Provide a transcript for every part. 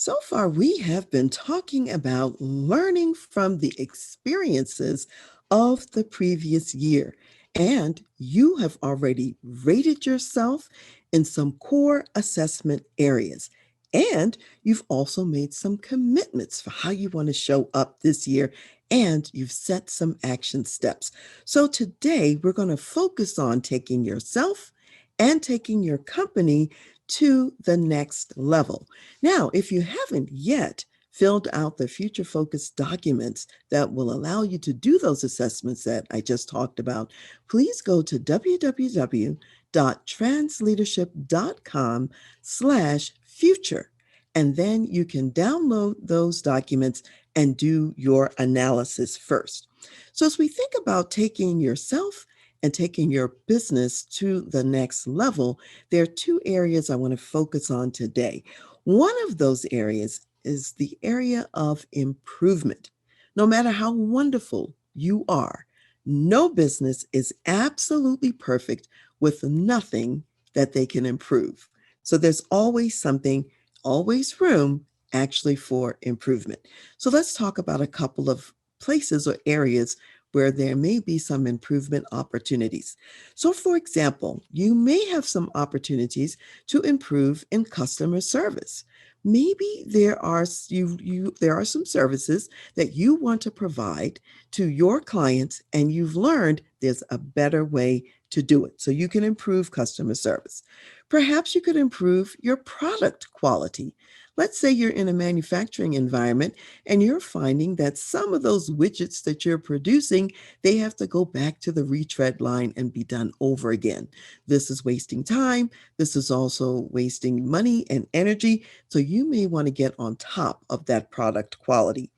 So far, we have been talking about learning from the experiences of the previous year. And you have already rated yourself in some core assessment areas. And you've also made some commitments for how you want to show up this year. And you've set some action steps. So today, we're going to focus on taking yourself and taking your company to the next level. Now, if you haven't yet filled out the future focused documents that will allow you to do those assessments that I just talked about, please go to www.transleadership.com/future. And then you can download those documents and do your analysis first. So, as we think about taking yourself and taking your business to the next level, there are two areas I want to focus on today. One of those areas is the area of improvement. No matter how wonderful you are, no business is absolutely perfect with nothing that they can improve. So there's always something, always room actually for improvement. So let's talk about a couple of places or areas where there may be some improvement opportunities. So, for example, you may have some opportunities to improve in customer service. Maybe there are some services that you want to provide to your clients, and you've learned there's a better way to do it. So you can improve customer service. Perhaps you could improve your product quality. Let's say you're in a manufacturing environment and you're finding that some of those widgets that you're producing, they have to go back to the retread line and be done over again. This is wasting time. This is also wasting money and energy. So you may want to get on top of that product quality.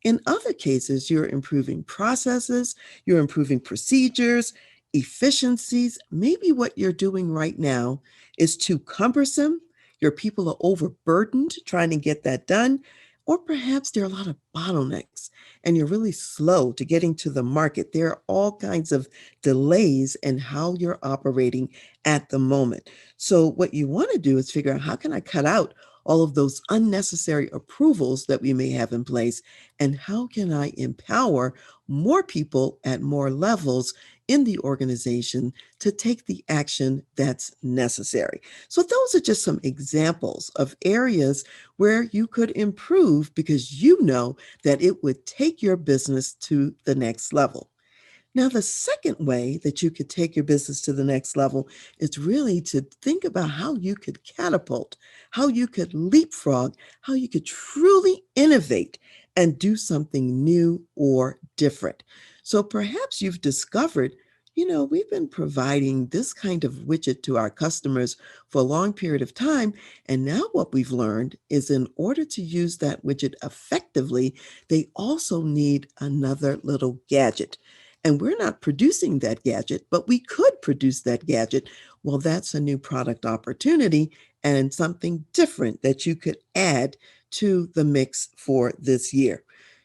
In other cases, you're improving processes, you're improving procedures, efficiencies. Maybe what you're doing right now is too cumbersome. Your people are overburdened trying to get that done. Or perhaps there are a lot of bottlenecks and you're really slow to getting to the market. There are all kinds of delays in how you're operating at the moment. So, what you want to do is figure out, how can I cut out all of those unnecessary approvals that we may have in place? And how can I empower more people at more levels in the organization to take the action that's necessary? So, those are just some examples of areas where you could improve because you know that it would take your business to the next level. Now, the second way that you could take your business to the next level is really to think about how you could catapult, how you could leapfrog, how you could truly innovate and do something new or different. So perhaps you've discovered, we've been providing this kind of widget to our customers for a long period of time. And now what we've learned is, in order to use that widget effectively, they also need another little gadget. And we're not producing that gadget, but we could produce that gadget. Well, that's a new product opportunity and something different that you could add to the mix for this year.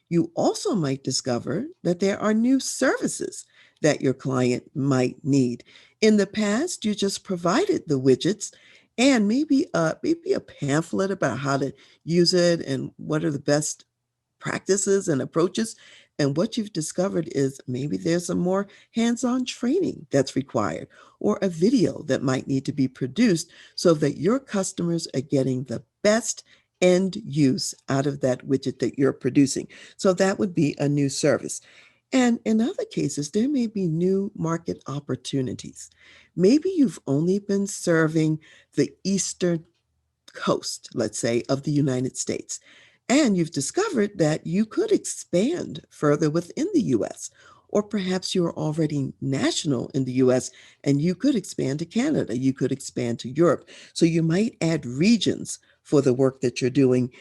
You also might discover that there are new services that your client might need. In the past, you just provided the widgets and maybe a pamphlet about how to use it and what are the best practices and approaches. And what you've discovered is maybe there's some more hands on training that's required, or a video that might need to be produced so that your customers are getting the best end use out of that widget that you're producing. So that would be a new service. And in other cases, there may be new market opportunities. Maybe you've only been serving the Eastern coast, let's say, of the United States. And you've discovered that you could expand further within the US. Or perhaps you're already national in the US and you could expand to Canada, you could expand to Europe. So you might add regions for the work that you're doing,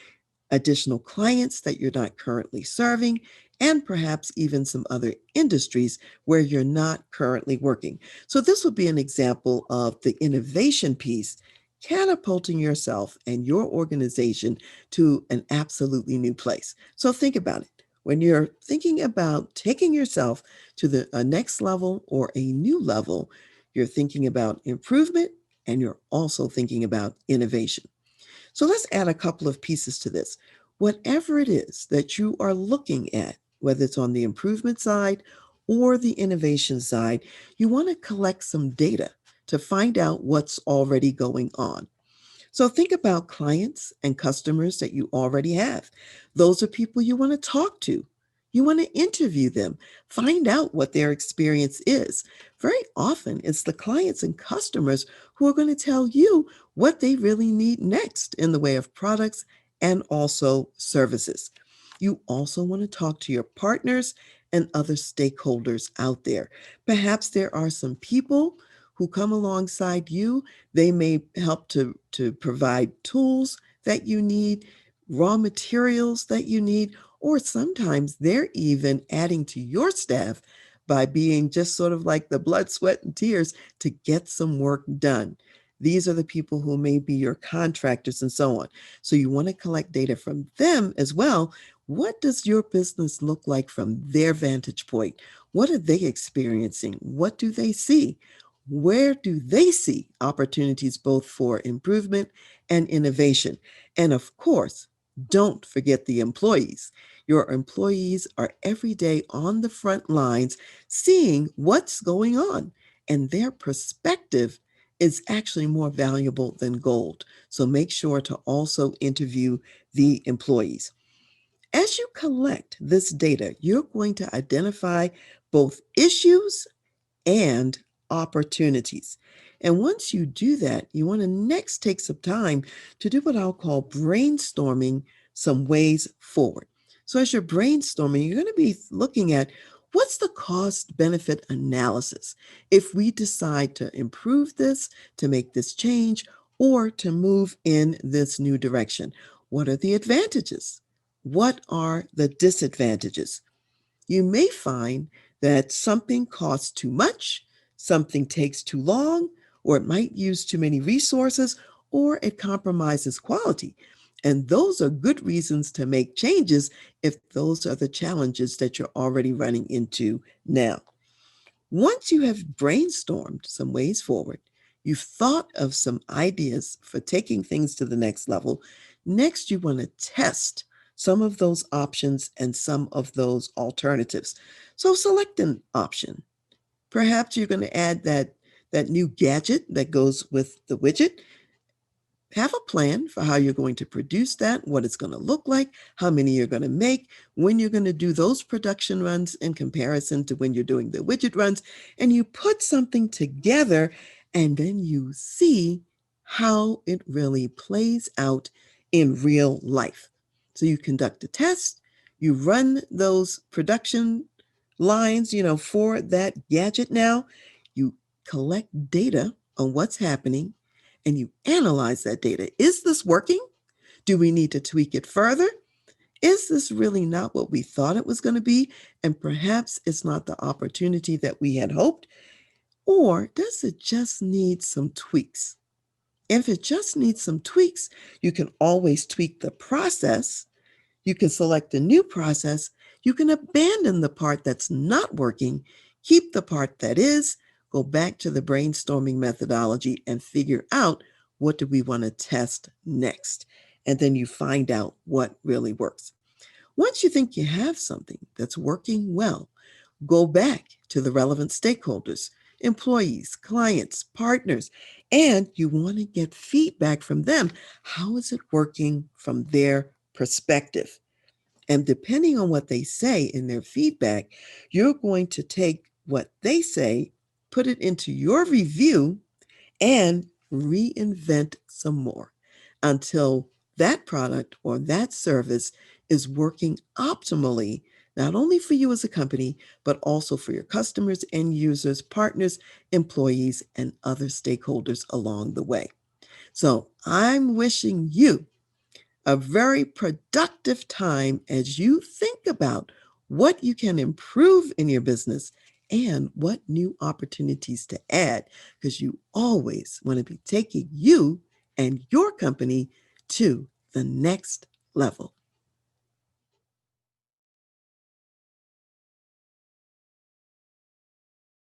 additional clients that you're not currently serving, and perhaps even some other industries where you're not currently working. So, this would be an example of the innovation piece catapulting yourself and your organization to an absolutely new place. So, think about it. When you're thinking about taking yourself to the next level or a new level, you're thinking about improvement and you're also thinking about innovation. So let's add a couple of pieces to this. Whatever it is that you are looking at, whether it's on the improvement side or the innovation side, you want to collect some data to find out what's already going on. So think about clients and customers that you already have. Those are people you want to talk to. You want to interview them, find out what their experience is. Very often, it's the clients and customers who are going to tell you what they really need next in the way of products and also services. You also want to talk to your partners and other stakeholders out there. Perhaps there are some people who come alongside you. They may help to provide tools that you need, raw materials that you need, or sometimes they're even adding to your staff by being just sort of like the blood, sweat, and tears to get some work done. These are the people who may be your contractors and so on. So you want to collect data from them as well. What does your business look like from their vantage point? What are they experiencing? What do they see? Where do they see opportunities both for improvement and innovation? And of course, don't forget the employees. Your employees are every day on the front lines seeing what's going on, and their perspective is actually more valuable than gold. So make sure to also interview the employees. As you collect this data, you're going to identify both issues and opportunities. And once you do that, you want to next take some time to do what I'll call brainstorming some ways forward. So, as you're brainstorming, you're going to be looking at what's the cost benefit analysis if we decide to improve this, to make this change, or to move in this new direction. What are the advantages? What are the disadvantages? You may find that something costs too much, something takes too long, or it might use too many resources, or it compromises quality. And those are good reasons to make changes if those are the challenges that you're already running into now. Once you have brainstormed some ways forward, you've thought of some ideas for taking things to the next level. Next, you want to test some of those options and some of those alternatives. So select an option. Perhaps you're going to add that new gadget that goes with the widget. Have a plan for how you're going to produce that, what it's going to look like, how many you're going to make, when you're going to do those production runs in comparison to when you're doing the widget runs, and you put something together and then you see how it really plays out in real life. So you conduct a test, you run those production lines, for that gadget now, you collect data on what's happening and you analyze that data. Is this working? Do we need to tweak it further? Is this really not what we thought it was going to be? And perhaps it's not the opportunity that we had hoped? Or does it just need some tweaks? If it just needs some tweaks, you can always tweak the process. You can select a new process. You can abandon the part that's not working, keep the part that is, go back to the brainstorming methodology and figure out what do we want to test next. And then you find out what really works. Once you think you have something that's working well, go back to the relevant stakeholders, employees, clients, partners, and you want to get feedback from them. How is it working from their perspective? And depending on what they say in their feedback, you're going to take what they say, put it into your review, and reinvent some more until that product or that service is working optimally, not only for you as a company, but also for your customers, end users, partners, employees, and other stakeholders along the way. So I'm wishing you a very productive time as you think about what you can improve in your business and what new opportunities to add, because you always want to be taking you and your company to the next level.